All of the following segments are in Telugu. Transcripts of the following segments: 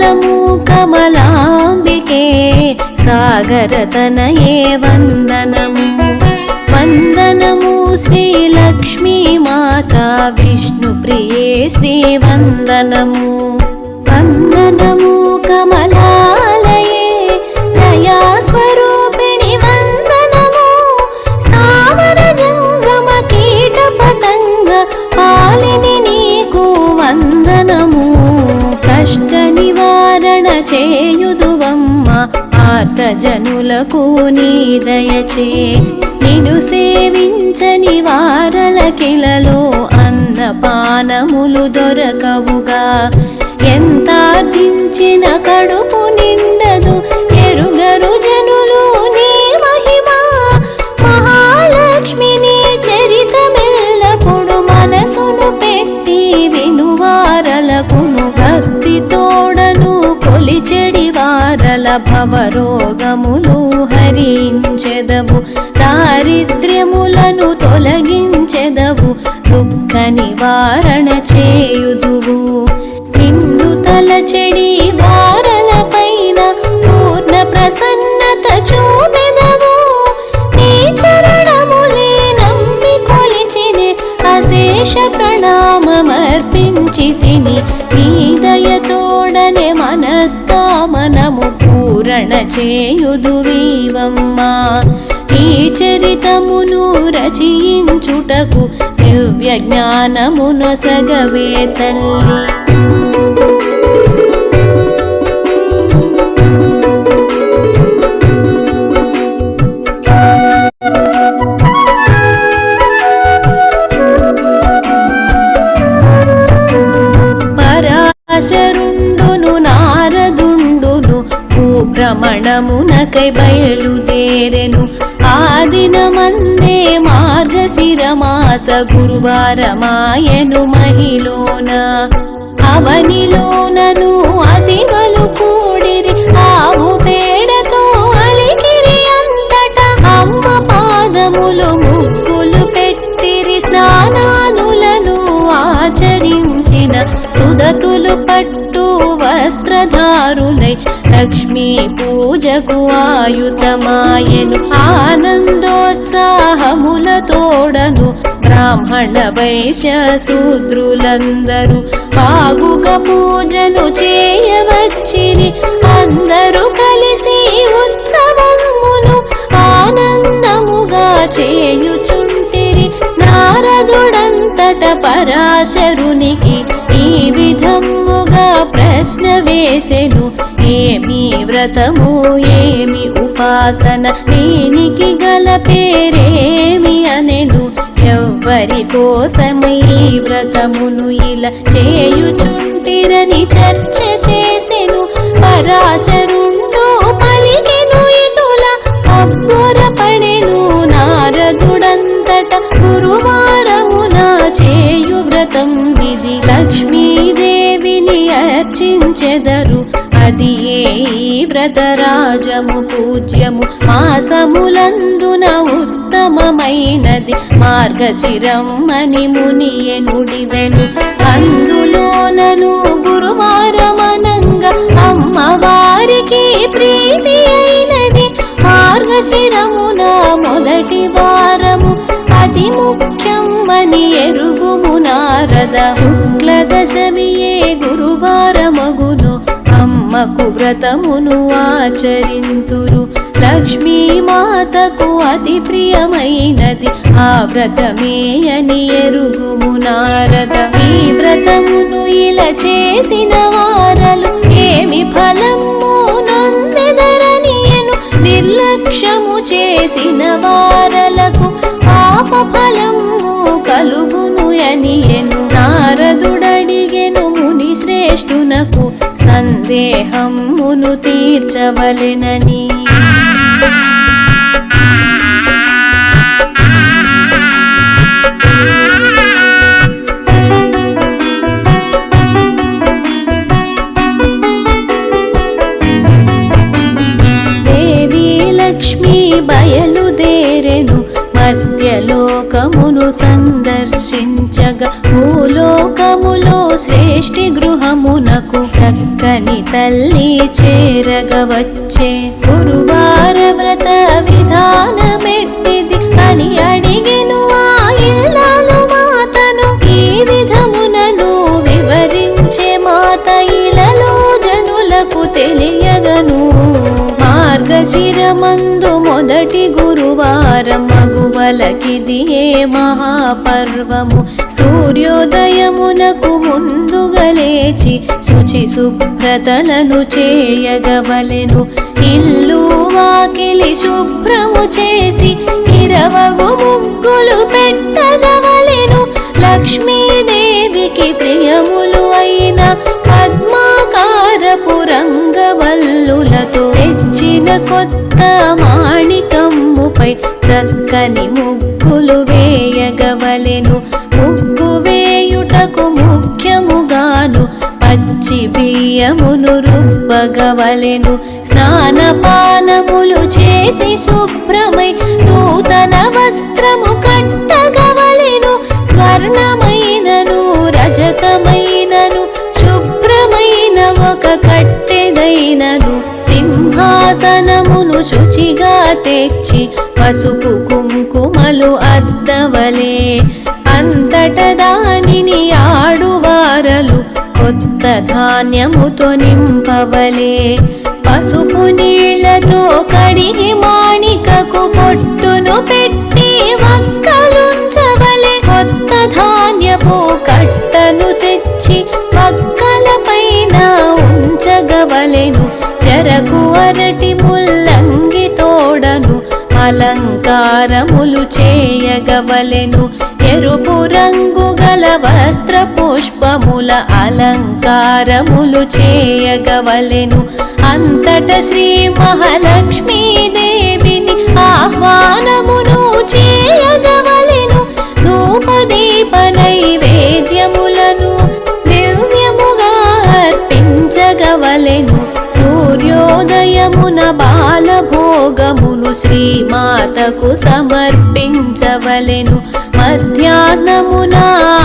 వందనము కమలాంబికే సాగరతనయే వందనము వందనము శ్రీలక్ష్మీ మాతా విష్ణుప్రియే శ్రీవందనము వందనము కమలాలయే దయాస్వరూపిణి వందనము స్థావర జంగమ కీట పతంగ పాలిని నీకు వందనము కష్ట నివారణ చేయుదువమ్మ ఆర్తజనులకు నీ దయచే నిన్ను సేవించని వారలకిలలో అన్నపానములు దొరకవుగా ఎంతార్జించిన కడుపు నిండదు ఎరుగరు జనులు నీ మహిమా మహాలక్ష్మిని చరితమెల్లప్పుడు మనసును పెట్టి వినువారలకును భక్తి తోడను కొలిచెడి వారల భవరోగములు హరించెదవు దారిద్ర్యములను తొలగించెదవు దుఃఖ నివారణ చేయుదువు నిన్ను తలచెడి వారల పైన పూర్ణ ప్రసన్నత చూపెదవు నీ చరణములే నమ్మి కొలిచినే అశేష ప్రణామమర్పించి తిని నీ దయతోడనే మనస్కామనము పూరణ చేయుదువీవమ్మా ఈ చరితమును రచయించుటకు దివ్య జ్ఞానమునొసగవే తల్లి పరాశరుండును నారదుండును భ్రమణమునకై బయలుదేరెను ఆదినమందే మార్గశిరమాస గురువారమాయను మహిలోన అవనిలోనను అతివలు కూడిరి ఆవు పేడతో అలికిరి అంతటా అమ్మ పాదములు ముక్కులు పెట్టిరి స్నానాదులను ఆచరించిన సుదతులు పట్టు వస్త్రధారులై లక్ష్మీ పూజకు ఆయుతమాయెను ఆనందోత్సాహములతోడను బ్రాహ్మణ వైశ్య శూద్రులందరూ బాగుగ పూజను చేయవచ్చిరి అందరూ కలిసి ఉత్సవమును ఆనందముగా చేయుచుంటిరి నారదుడంతట పరాశరునికి ఈ విధముగా ప్రశ్న వేసెను ఏమి వ్రతము ఏమి ఉపాసన దీనికి గల పేరేమి అనెను ఎవ్వరి కోసమై వ్రతమును ఇలా చేయుచుంటిరని చర్చ చేసెను పరాశరుండు పలికెను ఇటుల అబ్బురపడెను నారదుడంతట గురువారమున చేయు వ్రతం విధి లక్ష్మీదేవిని అర్చించెదరు అది ఏ వ్రతరాజము పూజ్యము మాసములందున ఉత్తమమైనది మార్గశిరమ్మని మునియే నుడివెను అందులోనను గురువారమనంగా అమ్మవారికి ప్రీతి అయినది మార్గశిరమున మొదటి వారము అతి ముఖ్యమని ఎరుగుము నారద శుక్ల దశమియే గురువారమగును అమ్మకు వ్రతమును ఆచరింతురు లక్ష్మీ మాతకు అతి ప్రియమైనది ఆ వ్రతమే అని ఎరుగుము నారద ఈ వ్రతమును ఇలా చేసిన వారలు ఏమి ఫలము నొందెదరనియను నిర్లక్ష్యము చేసిన వారలకు పాప ఫలము కలుగును అనియను నారదుడడిగెను ముని శ్రేష్ఠునకు సందేహమును తీర్చవలెనని దేవి లక్ష్మీ బయలుదేరెను మధ్యలోకమును సందర్శించగా భూలోకములో శ్రేష్ఠి గృహమునకు చక్కని అని తల్లి చేరగవచ్చే. గురువార వ్రత విధానమెట్టిది అని అడిగెను ఆ ఇల్లాలు మాతను. ఈ విధమునను వివరించే మాత ఇలలో జనులకు తెలియగను. మార్గశిరమందు మొదటి గురువారం మగువలకిది ఏ మహాపర్వము. సూర్యోదయమునకు ముందుగా లేచి శుచి శుభ్రతలను చేయగవలెను. ఇల్లు వాకిలి శుభ్రము చేసి 20 ముగ్గులు పెట్టగవలెను. లక్ష్మీదేవికి ప్రియములు అయిన పద్మాకారపు రంగవల్లులతో తెచ్చిన కొత్త మాణికమ్ముపై చక్కని ముగ్గులు వేయగవలెను. ముగ్గు వేయుటకు ముఖ్యముగాను పచ్చి బియ్యమును రుబ్బగవలెను. స్నానపానములు చేసి శుభ్రమై నూతన వస్త్రము కట్టగవలెను. స్వర్ణమైనను రజతమైనను శుభ్రమైన ఒక కట్టెదైనను సింహాసనమును శుచిగా తెచ్చి పసుపు కుంకుమలు అద్దవలే. అంతట దానిని ఆడువారలు కొత్త ధాన్యముతో నింపవలే. పసుపు నీళ్లతో కడిగి మాణికకు పొట్టును పెట్టి వక్కలుంచవలే. కొత్త ధాన్యపు కట్టను తెచ్చి వక్కల పైన ఉంచగవలెను. చెరకు అరటి ముల్లంగి తోడను అలంకారములు చేయగవలెను. ఎరుపు రంగు గల వస్త్ర పుష్పముల అలంకారములు చేయగవలెను. అంతట శ్రీ మహాలక్ష్మీదేవిని ఆహ్వానమును చేయగవలెను. ధూపదీప నైవేద్యములను దివ్యముగా అర్పించగవలెను. సూర్యోదయమున బాలభోగమును శ్రీమాతకు సమర్పించవలెను. మధ్యాహ్నమున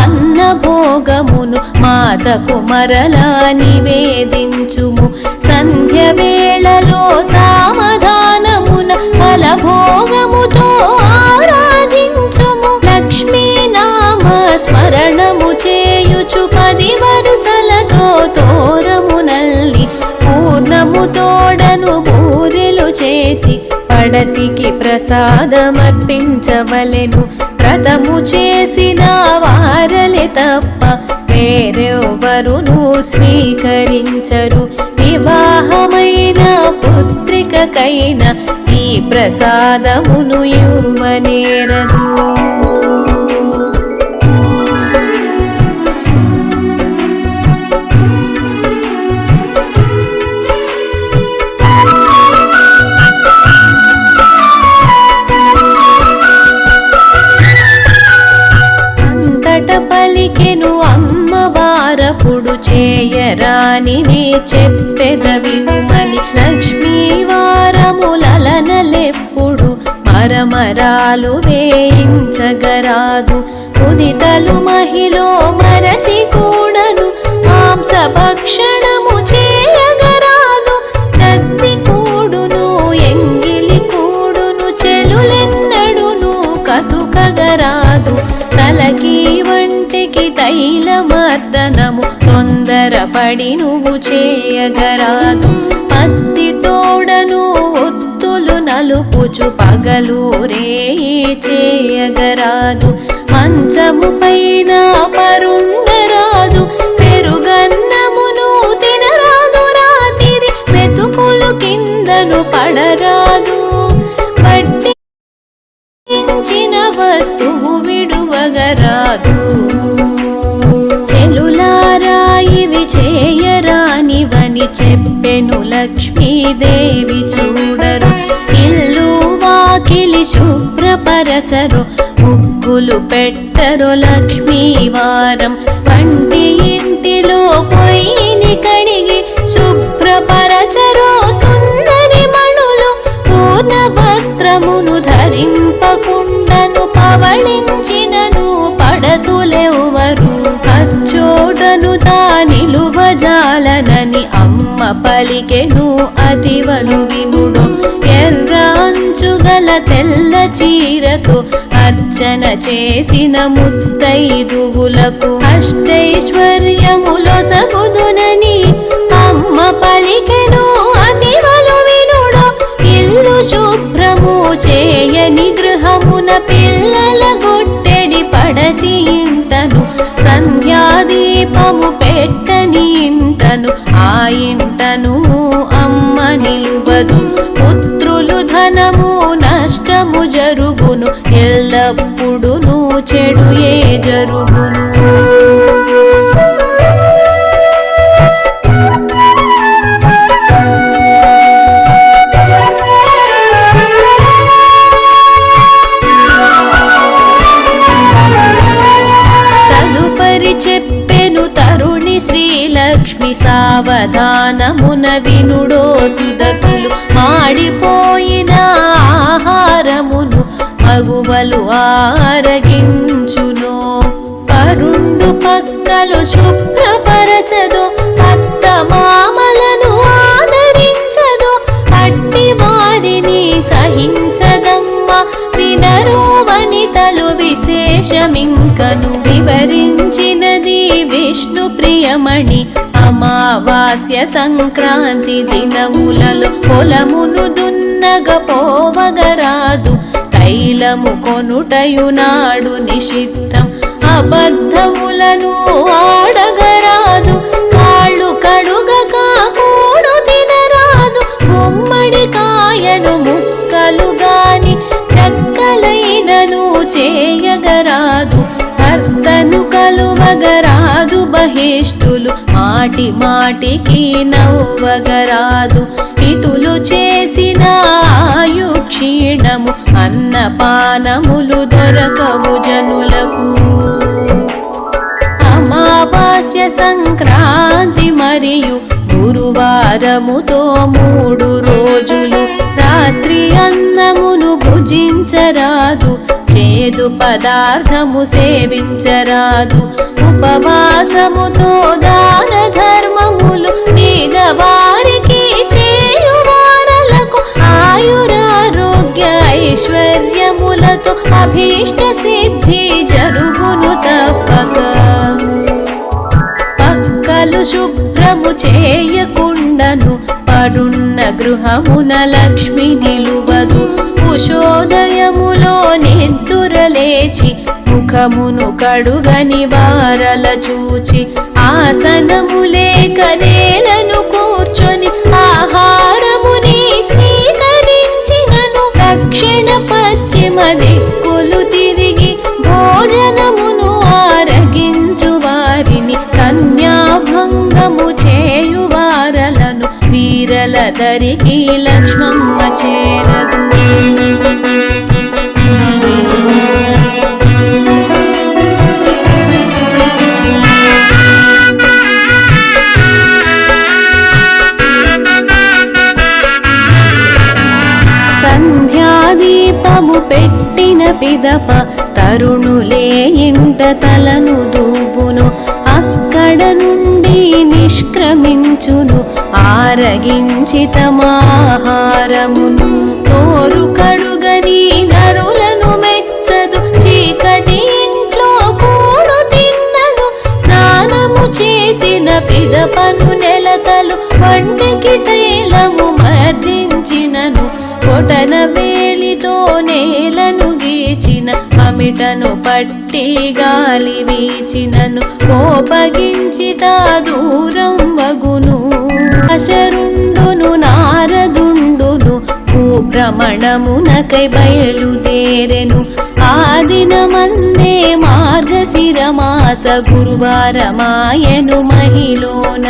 అన్నభోగమును మాతకు మరలా నివేదించుము. సంధ్య వేళలో సామధానమున ఫలభోగముతో ఆరాధించుము. లక్ష్మీనామ స్మరణము చేయుచు 10 వరుసలతో తోరమునల్లి పూర్ణము తోడను బూరెలు చేసి పడతికి ప్రసాదమర్పించవలెను. వ్రతము చేసిన వారలే తప్ప వేరెవరును స్వీకరించరు. వివాహమైన పుత్రికకైన ఈ ప్రసాదమును ఇవ్వనేరదు. పలికెను అమ్మవారపుడు చేయరానివి చెప్పెదవినుమని. లక్ష్మీవారములనలెప్పుడు మరమరాలు వేయించగరాదు. పునితలు మహిలో మరచి కూడను మాంసభక్షణము చేయగరాదు. చత్తి కూడును ఎంగిలి కూడును చెలులెన్నడును కతుకగరాదు. తలకి వంటికి తైలమర్దనము తొందరపడి నువ్వు చేయగరాదు. పత్తి తోడను ఒత్తులు నలుపుచు పగలు రేయి చేయగరాదు. మంచము పైన పరుండరాదు. పెరుగన్నమును తినరాదు. రాతిరి మెతుకులు కిందను పడరాదు. పట్టించిన వస్తువు విడువగరాదు. చెలులారా ఇవి చేయరానివని చెప్పెను లక్ష్మీదేవి. చూడరు ఇల్లు వాకిలి శుభ్రపరచరు. ముగ్గులు పెట్టరు లక్ష్మీవారం. వంటి ఇంటిలో పొయ్యిని కడిగి శుభ్రపరచరు. సుందరి మణులు పూర్ణ వస్త్రమును ధరింపకుండను పవళించినను పడతులెవ్వరు. అచ్చోటను తా నిలువజాలనని అమ్మ పలికెను అతివలు వినుడు. ఎర్ర అంచుగల తెల్ల చీరతో అర్చన చేసిన ముత్తైదువులకు అష్టైశ్వర్యములొసగుదునని అమ్మ పలికెను అతివలు వినుడు. ఇల్లు శుభ్రము చేయని గృహమున పిల్లల గొట్టెడి పడతి ఇంటను సంధ్యాదీపము పెట్టని ఇంటను ఆ ఇంటను అమ్మ నిలువదు. పుత్రులు ధనము నష్టము జరుగును ఎల్లప్పుడును చెడు ఏ జరుగును. చెప్పెను తరుణి శ్రీలక్ష్మి సావధానమున వినుడో సుదకులు. మాడిపోయిన ఆహారమును మగువలు ఆరగించును. పరుండు పక్కలు శుభ్రపరచదు అత్త మామలను ఆదరించదు. అట్టి వారిని సహించదమ్మ వినరో వనితలు విశేషమింకను వివరించినది విష్ణు ప్రియమణి. అమావాస్య సంక్రాంతి దినములలో పొలమును దున్నగపోవగరాదు. తైలము కొనుటయునాడు నిషిద్ధం అబద్ధములను ఆడగరాదు. కాళ్ళు కడుగక కూడు తినరాదు. గుమ్మడి కాయను ముక్కలు గాని చక్కలైనను చేయగరాదు. భర్తను కలువగరాదు బహిష్టులు మాటి మాటికి నవ్వగరాదు. ఇటులు చేసిన ఆయు క్షీణము అన్నపానములు దొరకవు జనులకు. అమావాస్య సంక్రాంతి మరియు గురువారముతో 3 రోజులు రాత్రి అన్నమును భుజించరాదు. చేదు పదార్థము సేవించరాదు. ఉపవాసముతో దాన ధర్మములు పేదవారికి చేయువారలకు ఆయురారోగ్య ఐశ్వర్యములతో అభీష్ట సిద్ధి జరుగును తప్పక. పక్కలు శుభ్రము చేయకుండను పడున్న గృహమున లక్ష్మి నిలువదు. ఉషోదయములో నిద్దురలేచి ముఖమును కడుగని వారల చూచి ఆసనము లేక నేలను కూర్చొని ఆహారముని స్వీకరించినను దక్షిణ పశ్చిమ దిక్కులు తిరిగి భోజనమును ఆరగించు వారిని కన్యాభంగము చేయువారలను వీరల దరికి లక్ష్మమ్మ చేరదు. సంధ్యాదీపము పెట్టిన పిదప తరుణులే ఇంట తలను దువ్వును. అక్కడ నుండి నిష్క్రమించును ఆరగించి తమాహారమును. నోరు కడుగని నరులను మెచ్చదు. చీకటి ఇంట్లో కూడు తిన్నను. స్నానము చేసిన పిదపను నెలతలు వంటికి తైలము మర్దించినను. కొటన వేలితో నేలను గీచిన అమిటను పట్టి గాలి వీచినను. కోపగించి తా దూరం వగును. అశరుండును నారదుండును భ్రమణమునకై బయలుదేరెను. ఆ దినమందే మార్గశిరమాస గురువారమాయను మహిలోన.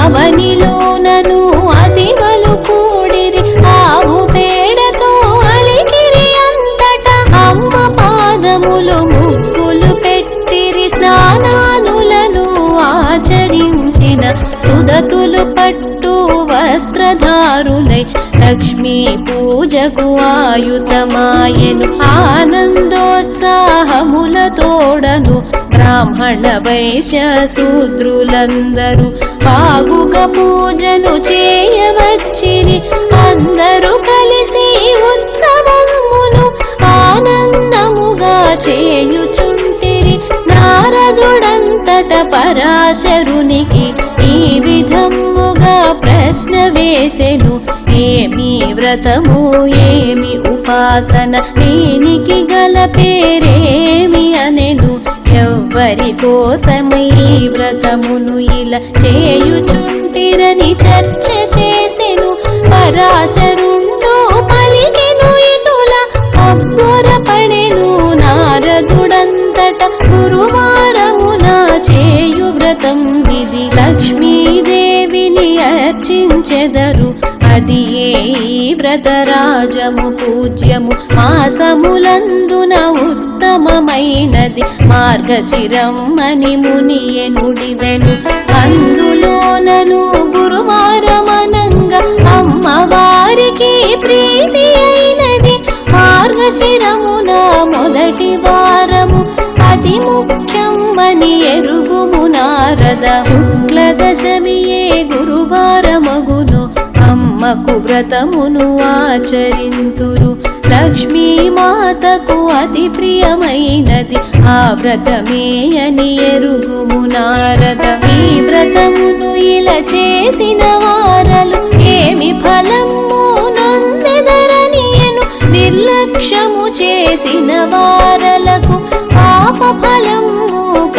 అవనిలోనను అతివలు కూడిరి ఆవు పేడతో అలికిరి అంతట. అమ్మ పాదములు ముగ్గులు పెట్టిరి స్నానాదులను ఆచరించిన సుదతులు పట్టు వస్త్రధారులై లక్ష్మీ పూజకు ఆయుధమాయెను. ఆనందోత్సాహములతోడను బ్రాహ్మణ వైశ్య శూద్రులందరూ బాగుగా పూజను చేయవచ్చిరి. అందరూ కలిసి ఉత్సవమును ఆనందముగా చేయుచుంటిరి. నారదుడంతట పరాశరునికి ఈ విధముగా ప్రశ్న వేసెను. ఏమి వ్రతము ఏమి ఉపాసన, దీనికి గల పేరేమి అనెను. ఎవ్వరి కోసమై వ్రతమును ఇలా చేయుచుంటిరని చర్చ చేసెను. పరాశరుండు పలికెను ఇటుల అబ్బురపడెను. నారదుడంతట గురువారమున చేయు వ్రతం విధి లక్ష్మీదేవిని అర్చించెదరు. అది ఏ వ్రతరాజము పూజ్యము మాసములందున ఉత్తమమైనది మార్గశిరం అని మునియె నుడివెను. అందులోనను గురువారమనంగా అమ్మవారికి ప్రీతి అయినది. మార్గశిరమున మొదటి వారము అతి ముఖ్యం అని ఎరుగుము నారద. శుక్లదశమియే గురువారమగును అమ్మకు వ్రతమును ఆచరింతురు. లక్ష్మీమాతకు అతి ప్రియమైనది ఆ వ్రతమే అని ఎరుగుము నారద. ఈ వ్రతమును ఇలా చేసిన వారలు ఏమి ఫలము నొందెదరనియను. నిర్లక్ష్యము చేసిన వారలకు పాప ఫలము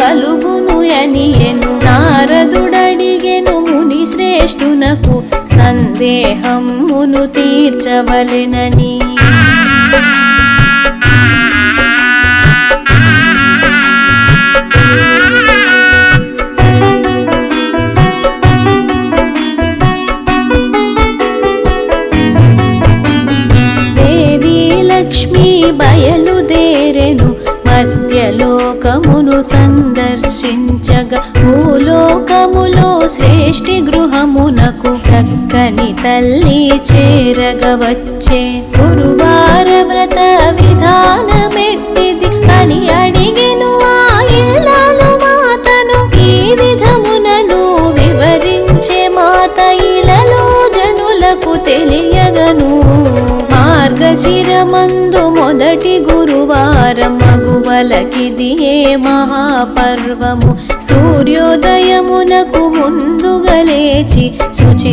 కలుగును అనియెను. నారదుడడిగెను ముని శ్రేష్ఠునకు సందేహమును తీర్చవలెనని. దేవి లక్ష్మీ బయలుదేరెను మధ్యలోకమును సందర్శించగా. భూలోకములో శ్రేష్ఠి గృహమునకు చక్కని తల్లి చేరగా వచ్చే. గురువార వ్రత విధానమెట్టిది అని అడిగెను ఆ ఇల్లాలు మాతను. ఈ విధమునను వివరించే మాత ఇలలో జనులకు తెలియగను. మార్గశిరమందు మొదటి గురువారం మగువలకిది ఏ మహాపర్వము. సూర్యోదయమునకు ముందుగా లేచి శుచి